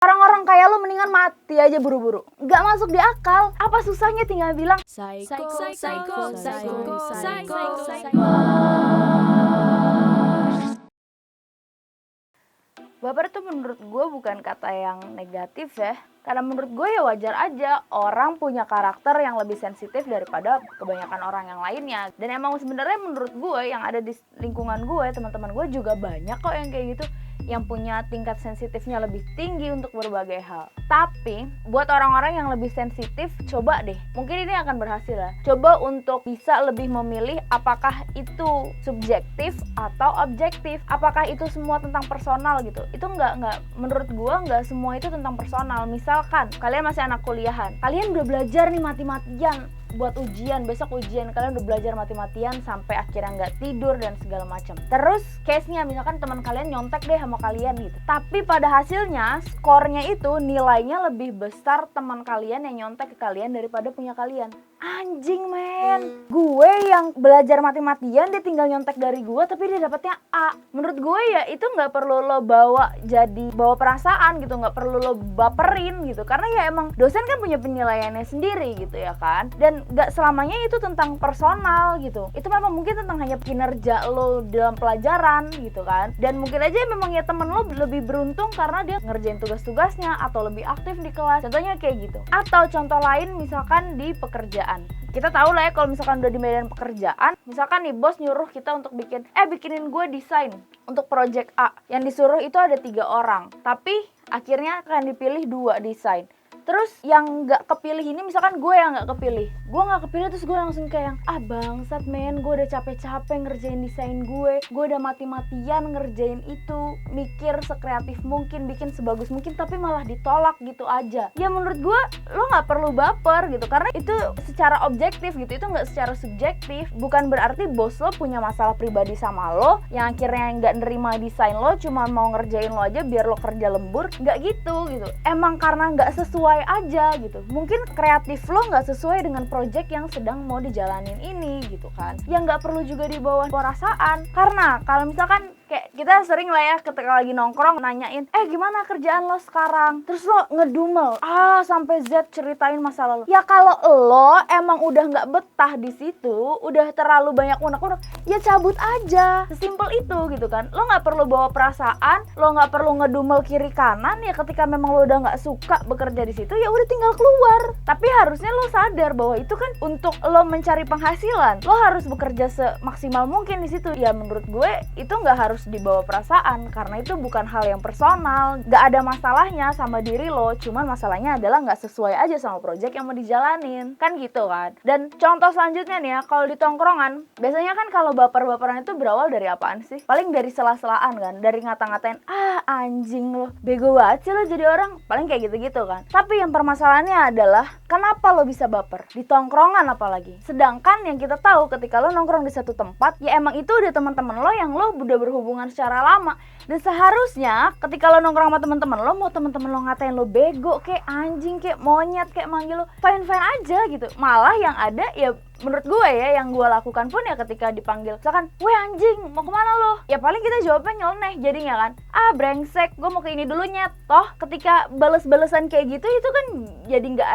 Orang-orang kaya lo mendingan mati aja buru-buru. Nggak masuk di akal. Apa susahnya tinggal bilang psycho. Baper tuh menurut gue bukan kata yang negatif ya. Karena menurut gue ya wajar aja orang punya karakter yang lebih sensitif daripada kebanyakan orang yang lainnya. Dan emang sebenarnya menurut gue yang ada di lingkungan gue, teman-teman gue juga banyak kok yang kayak gitu, yang punya tingkat sensitifnya lebih tinggi untuk berbagai hal. Tapi buat orang-orang yang lebih sensitif, coba deh, mungkin ini akan berhasil ya. Coba untuk bisa lebih memilih apakah itu subjektif atau objektif. Apakah itu semua tentang personal gitu. Itu enggak, menurut gue enggak semua itu tentang personal. Misalkan kalian masih anak kuliahan, kalian udah belajar nih mati-matian buat ujian, besok ujian, kalian udah belajar mati-matian sampai akhirnya nggak tidur dan segala macam. Terus case-nya misalkan teman kalian nyontek deh sama kalian gitu, tapi pada hasilnya skornya itu nilainya lebih besar teman kalian yang nyontek ke kalian daripada punya kalian. Anjing men, gue yang belajar mati-matian dia tinggal nyontek dari gue tapi dia dapatnya A. Menurut gue ya itu nggak perlu lo bawa perasaan gitu, nggak perlu lo baperin gitu, karena ya emang dosen kan punya penilaiannya sendiri gitu ya kan. Dan gak selamanya itu tentang personal gitu. Itu memang mungkin tentang hanya kinerja lo dalam pelajaran gitu kan. Dan mungkin aja memang ya temen lo lebih beruntung karena dia ngerjain tugas-tugasnya atau lebih aktif di kelas. Contohnya kayak gitu. Atau contoh lain misalkan di pekerjaan. Kita tahu lah ya kalau misalkan udah di medan pekerjaan, misalkan nih bos nyuruh kita untuk bikinin gue desain untuk project A. Yang disuruh itu ada 3 orang. Tapi akhirnya akan dipilih 2 desain. Terus yang gak kepilih ini, misalkan gue yang gak kepilih, terus gue langsung kayak bangsat men, gue udah capek-capek ngerjain desain gue udah mati-matian ngerjain itu, mikir sekreatif mungkin, bikin sebagus mungkin, tapi malah ditolak gitu aja. Ya menurut gue lo gak perlu baper gitu, karena itu secara objektif gitu, itu gak secara subjektif. Bukan berarti bos lo punya masalah pribadi sama lo, yang akhirnya gak nerima desain lo, cuma mau ngerjain lo aja biar lo kerja lembur. Gak gitu. Emang karena gak sesuai aja gitu. Mungkin kreatif lo nggak sesuai dengan project yang sedang mau dijalanin ini gitu kan. Yang nggak perlu juga dibawa perasaan. Karena kalau misalkan kayak kita sering lah ya ketika lagi nongkrong nanyain, gimana kerjaan lo sekarang? Terus lo ngedumel sampai Z ceritain masalah lo. Ya kalau lo emang udah nggak betah di situ, udah terlalu banyak unek-unek, ya cabut aja. Sesimpel itu gitu kan. Lo nggak perlu bawa perasaan, lo nggak perlu ngedumel kiri kanan. Ya ketika memang lo udah nggak suka bekerja di situ, ya udah tinggal keluar. Tapi harusnya lo sadar bahwa itu kan untuk lo mencari penghasilan. Lo harus bekerja semaksimal mungkin di situ. Ya menurut gue itu nggak harus dibawa perasaan, karena itu bukan hal yang personal. Gak ada masalahnya sama diri lo, cuman masalahnya adalah gak sesuai aja sama project yang mau dijalanin, kan gitu kan. Dan contoh selanjutnya nih ya, kalau di tongkrongan biasanya kan kalau baper-baperan itu berawal dari apaan sih? Paling dari sela-selaan kan, dari ngata-ngatain anjing lo, bego banget sih lo jadi orang, paling kayak gitu-gitu kan. Tapi yang permasalahannya adalah kenapa lo bisa baper di tongkrongan apalagi, sedangkan yang kita tahu ketika lo nongkrong di satu tempat, ya emang itu udah teman-teman lo yang lo udah berhubungan secara lama. Dan seharusnya ketika lo nongkrong sama teman-teman lo, mau teman-teman lo ngatain lo bego kayak anjing kayak monyet kayak manggil lo fine-fine aja gitu. Malah yang ada ya menurut gue ya, yang gue lakukan pun ya ketika dipanggil misalkan, weh anjing mau kemana lo? Ya paling kita jawabnya nyeleneh jadinya kan, brengsek gue mau ke ini dulu nyet. Toh ketika bales-balesan kayak gitu itu kan jadi nggak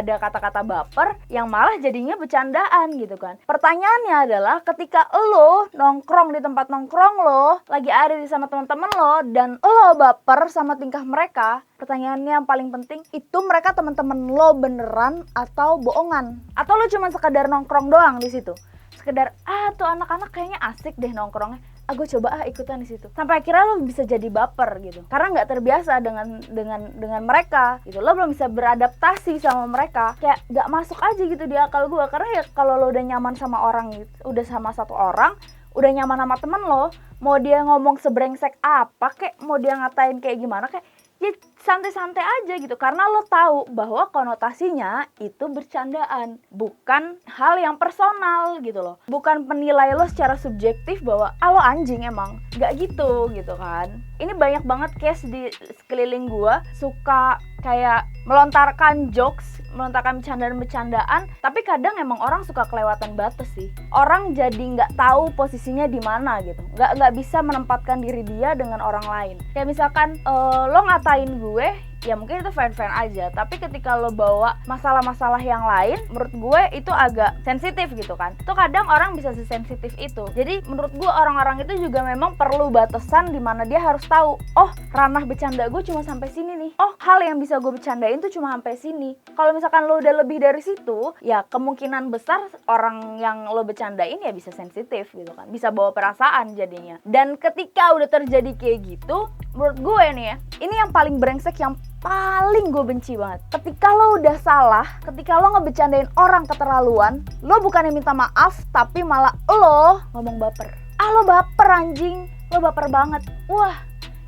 ada kata-kata baper, yang malah jadinya bercandaan gitu kan. Pertanyaannya adalah ketika lo nongkrong di tempat nongkrong lo, lagi ada di sama teman-teman lo, dan lo baper sama tingkah mereka, pertanyaannya yang paling penting, itu mereka teman-teman lo beneran atau bohongan? Atau lo cuma sekedar nongkrong doang di situ? Sekedar tuh anak-anak kayaknya asik deh nongkrongnya, gue coba ikutan di situ. Sampai akhirnya lo bisa jadi baper gitu. Karena nggak terbiasa dengan mereka gitu. Lo belum bisa beradaptasi sama mereka. Kayak nggak masuk aja gitu di akal gue. Karena ya kalau lo udah nyaman sama orang gitu, udah sama satu orang, udah nyaman sama temen lo, mau dia ngomong sebrengsek apa kek, mau dia ngatain kayak gimana kek, ya santai-santai aja gitu. Karena lo tahu bahwa konotasinya itu bercandaan, bukan hal yang personal gitu loh. Bukan penilai lo secara subjektif bahwa lo anjing emang. Gak gitu kan. Ini banyak banget case di sekeliling gue suka kayak melontarkan jokes, melontarkan bercandaan-bercandaan, tapi kadang emang orang suka kelewatan batas sih. Orang jadi nggak tahu posisinya di mana gitu, nggak bisa menempatkan diri dia dengan orang lain. Kayak misalkan lo ngatain gue, ya mungkin itu fine-fine aja, tapi ketika lo bawa masalah-masalah yang lain, menurut gue itu agak sensitif gitu kan. Itu kadang orang bisa sesensitif itu. Jadi menurut gue orang-orang itu juga memang perlu batasan di mana dia harus tahu, oh ranah bercanda gue cuma sampai sini nih. Oh hal yang bisa gue bercandain tuh cuma sampai sini. Kalau misalkan lo udah lebih dari situ, ya kemungkinan besar orang yang lo bercandain ya bisa sensitif gitu kan. Bisa bawa perasaan jadinya. Dan ketika udah terjadi kayak gitu, menurut gue nih ya, ini yang paling brengsek, yang paling gue benci banget. Ketika lo udah salah, ketika lo ngebecandain orang keterlaluan, lo bukannya minta maaf, tapi malah lo ngomong baper. Lo baper anjing, lo baper banget. Wah,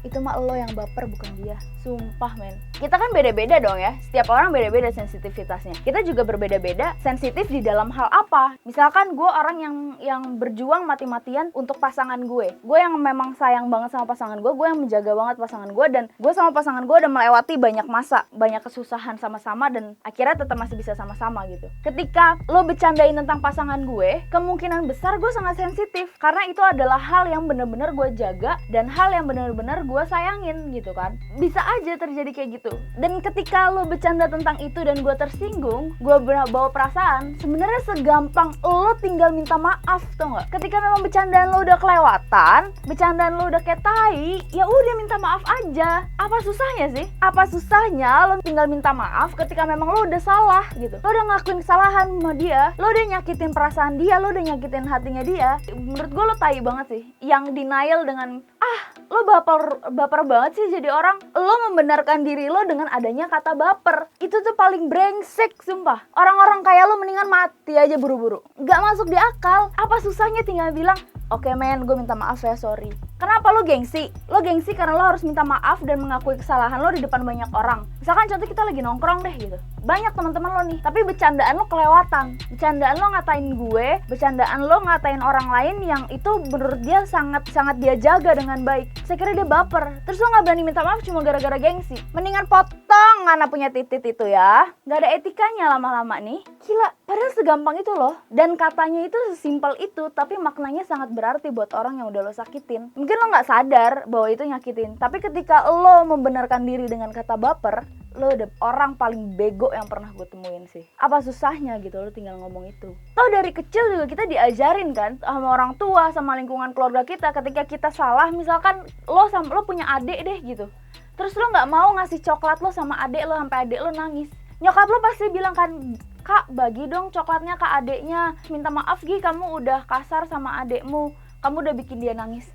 itu mah lo yang baper bukan dia. Sumpah men. Kita kan beda-beda dong ya. Setiap orang beda-beda sensitivitasnya. Kita juga berbeda-beda sensitif di dalam hal apa. Misalkan gue orang yang berjuang mati-matian untuk pasangan gue. Gue yang memang sayang banget sama pasangan gue yang menjaga banget pasangan gue, dan gue sama pasangan gue udah melewati banyak masa, banyak kesusahan sama-sama, dan akhirnya tetap masih bisa sama-sama gitu. Ketika lo bercandain tentang pasangan gue, kemungkinan besar gue sangat sensitif karena itu adalah hal yang bener-bener gue jaga dan hal yang bener-bener gue sayangin gitu kan. Bisa aja terjadi kayak gitu. Dan ketika lo bercanda tentang itu dan gue tersinggung, gue bawa perasaan, sebenarnya segampang lo tinggal minta maaf, tau gak? Ketika memang bercandaan lo udah kelewatan, bercandaan lo udah kayak tai, ya udah minta maaf aja. Apa susahnya sih? Apa susahnya lo tinggal minta maaf ketika memang lo udah salah gitu. Lo udah ngakuin kesalahan sama dia, lo udah nyakitin perasaan dia, lo udah nyakitin hatinya dia. Menurut gue lo tai banget sih. Yang denial dengan lo baper banget sih jadi orang. Lo membenarkan diri lo dengan adanya kata baper. Itu tuh paling brengsek sumpah. Orang-orang kayak lo mendingan mati aja buru-buru. Gak masuk di akal. Apa susahnya tinggal bilang, oke men, gue minta maaf ya, sorry. Kenapa lo gengsi? Lo gengsi karena lo harus minta maaf dan mengakui kesalahan lo di depan banyak orang. Misalkan contoh kita lagi nongkrong deh gitu. Banyak teman-teman lo nih, tapi bercandaan lo kelewatan. Bercandaan lo ngatain gue, bercandaan lo ngatain orang lain yang itu menurut dia sangat dia jaga dengan baik. Saya kira dia baper. Terus lo gak berani minta maaf cuma gara-gara gengsi. Mendingan potong anak punya titit itu ya. Gak ada etikanya lama-lama nih. Gila, padahal segampang itu loh. Dan katanya itu sesimpel itu, tapi maknanya sangat berarti buat orang yang udah lo sakitin. Mungkin lo gak sadar bahwa itu nyakitin, tapi ketika lo membenarkan diri dengan kata baper, lo udah orang paling bego yang pernah gue temuin sih. Apa susahnya gitu, lo tinggal ngomong itu. Lo dari kecil juga kita diajarin kan sama orang tua, sama lingkungan keluarga kita. Ketika kita salah, misalkan lo punya adik deh gitu, terus lo gak mau ngasih coklat lo sama adik lo sampai adik lo nangis. Nyokap lo pasti bilang kan, Kak bagi dong coklatnya ke adiknya. Minta maaf Gi, kamu udah kasar sama adikmu, kamu udah bikin dia nangis.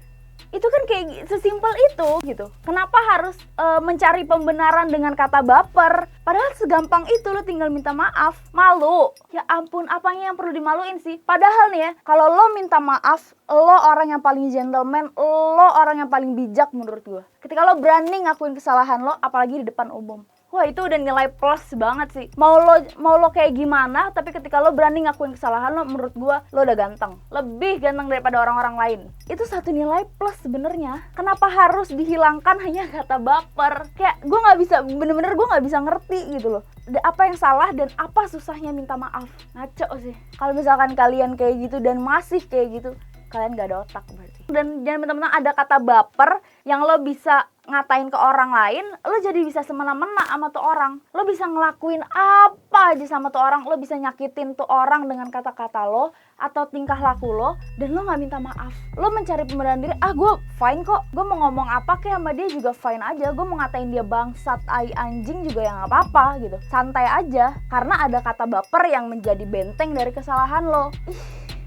Itu kan kayak sesimpel itu gitu. Kenapa harus mencari pembenaran dengan kata baper? Padahal segampang itu, lo tinggal minta maaf. Malu? Ya ampun, apanya yang perlu dimaluin sih? Padahal nih ya, kalau lo minta maaf, lo orang yang paling gentleman, lo orang yang paling bijak menurut gue. Ketika lo berani ngakuin kesalahan lo, apalagi di depan umum. Wah, itu udah nilai plus banget sih. Mau lo kayak gimana, tapi ketika lo berani ngakuin kesalahan lo, menurut gua lo udah ganteng. Lebih ganteng daripada orang-orang lain. Itu satu nilai plus sebenarnya. Kenapa harus dihilangkan hanya kata baper? Kayak gua nggak bisa, bener-bener gua nggak bisa ngerti gitu loh. Apa yang salah dan apa susahnya minta maaf? Ngaco sih. Kalau misalkan kalian kayak gitu dan masih kayak gitu, kalian gak ada otak berarti. Dan jangan mentang-mentang ada kata baper yang lo bisa ngatain ke orang lain, lo jadi bisa semena-mena sama tuh orang. Lo bisa ngelakuin apa aja sama tuh orang. Lo bisa nyakitin tuh orang dengan kata-kata lo atau tingkah laku lo, dan lo gak minta maaf. Lo mencari pembenaran diri, gue fine kok, gue mau ngomong apa kayak sama dia juga fine aja. Gue mau ngatain dia bangsat, ai, anjing juga ya gak apa-apa gitu. Santai aja, karena ada kata baper yang menjadi benteng dari kesalahan lo.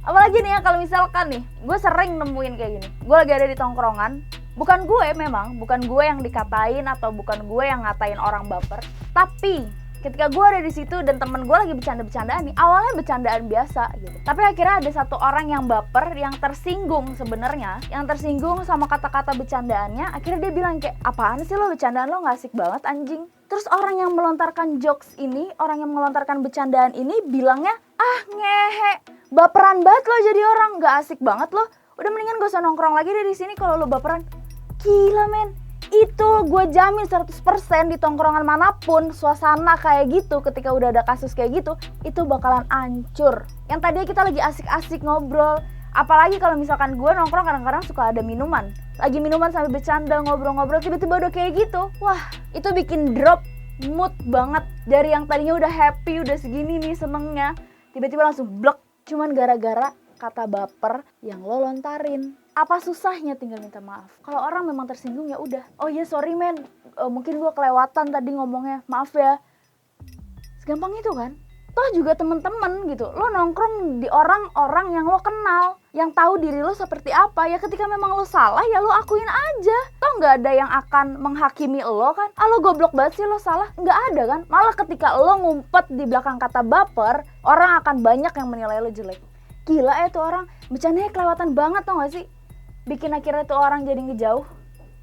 Apalagi nih ya, kalau misalkan nih, gue sering nemuin kayak gini. Gue lagi ada di tongkrongan, bukan gue yang dikatain atau bukan gue yang ngatain orang baper. Tapi ketika gue ada di situ dan temen gue lagi bercanda-bercandaan nih, awalnya bercandaan biasa gitu. Tapi akhirnya ada satu orang yang baper, yang tersinggung sebenarnya, yang tersinggung sama kata-kata bercandaannya. Akhirnya dia bilang kayak, apaan sih lo, bercandaan lo gak asik banget anjing. Terus orang yang melontarkan jokes ini, orang yang melontarkan bercandaan ini bilangnya, ngehe, baperan banget lo jadi orang, gak asik banget lo. Udah mendingan gak usah nongkrong lagi deh di sini kalau lo baperan. Gila men, Itu gue jamin 100% di tongkrongan manapun suasana kayak gitu, ketika udah ada kasus kayak gitu, itu bakalan hancur. Yang tadinya kita lagi asik-asik ngobrol, apalagi kalau misalkan gue nongkrong kadang-kadang suka ada minuman, lagi minuman sambil bercanda ngobrol-ngobrol, tiba-tiba udah kayak gitu, wah itu bikin drop mood banget. Dari yang tadinya udah happy, udah segini nih senengnya, tiba-tiba langsung blok, cuman gara-gara kata baper yang lo lontarin. Apa susahnya tinggal minta maaf? Kalau orang memang tersinggung ya udah, oh iya sorry men, mungkin gue kelewatan tadi ngomongnya, maaf ya. Segampang itu kan? Toh juga temen-temen gitu, lo nongkrong di orang-orang yang lo kenal, yang tahu diri lo seperti apa. Ya ketika memang lo salah ya lo akuin aja. Toh nggak ada yang akan menghakimi lo kan. Ah lo goblok banget sih lo salah, nggak ada kan. Malah ketika lo ngumpet di belakang kata baper, orang akan banyak yang menilai lo jelek. Gila ya tuh orang, bercandanya kelewatan banget tau gak sih. Bikin akhirnya tuh orang jadi ngejauh,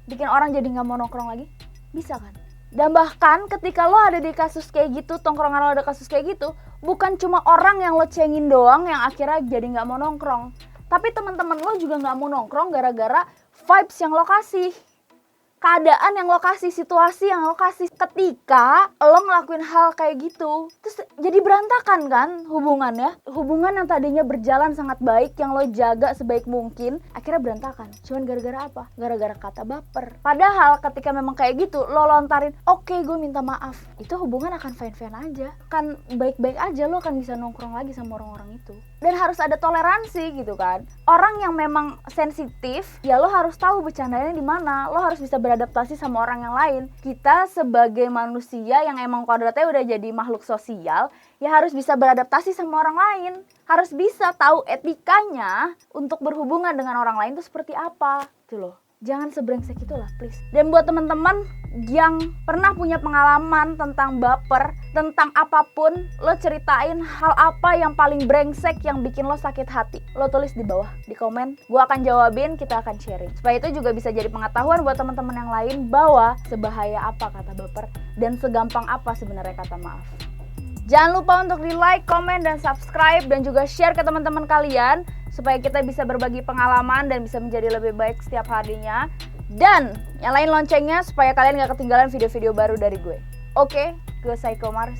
bikin orang jadi gak mau nongkrong lagi. Bisa kan? Dan bahkan ketika lo ada di kasus kayak gitu, tongkrongan lo ada kasus kayak gitu, bukan cuma orang yang lo cengin doang yang akhirnya jadi gak mau nongkrong, tapi teman-teman lo juga gak mau nongkrong gara-gara vibes yang lo kasih, keadaan yang lo kasih, situasi yang lo kasih. Ketika lo ngelakuin hal kayak gitu, terus jadi berantakan kan hubungannya. Hubungan yang tadinya berjalan sangat baik, yang lo jaga sebaik mungkin, akhirnya berantakan. Cuman gara-gara apa? Gara-gara kata baper. Padahal ketika memang kayak gitu, lo lontarin, oke, gue minta maaf, itu hubungan akan fine-fine aja, kan baik-baik aja, lo akan bisa nongkrong lagi sama orang-orang itu. Dan harus ada toleransi gitu kan. Orang yang memang sensitif, ya lo harus tahu bercandanya di mana. Lo harus bisa beradaptasi sama orang yang lain. Kita sebagai manusia yang emang kodratnya udah jadi makhluk sosial, ya harus bisa beradaptasi sama orang lain. Harus bisa tahu etikanya untuk berhubungan dengan orang lain itu seperti apa. Gitu loh. Jangan sebrengsek itulah, please. Dan buat teman-teman yang pernah punya pengalaman tentang baper, tentang apapun, lo ceritain hal apa yang paling brengsek yang bikin lo sakit hati. Lo tulis di bawah, di komen. Gue akan jawabin, kita akan sharing. Supaya itu juga bisa jadi pengetahuan buat teman-teman yang lain bahwa sebahaya apa kata baper dan segampang apa sebenarnya kata maaf. Jangan lupa untuk di like, komen, dan subscribe, dan juga share ke teman-teman kalian supaya kita bisa berbagi pengalaman dan bisa menjadi lebih baik setiap harinya. Dan nyalain loncengnya supaya kalian gak ketinggalan video-video baru dari gue. Oke, gue Psycho Mars.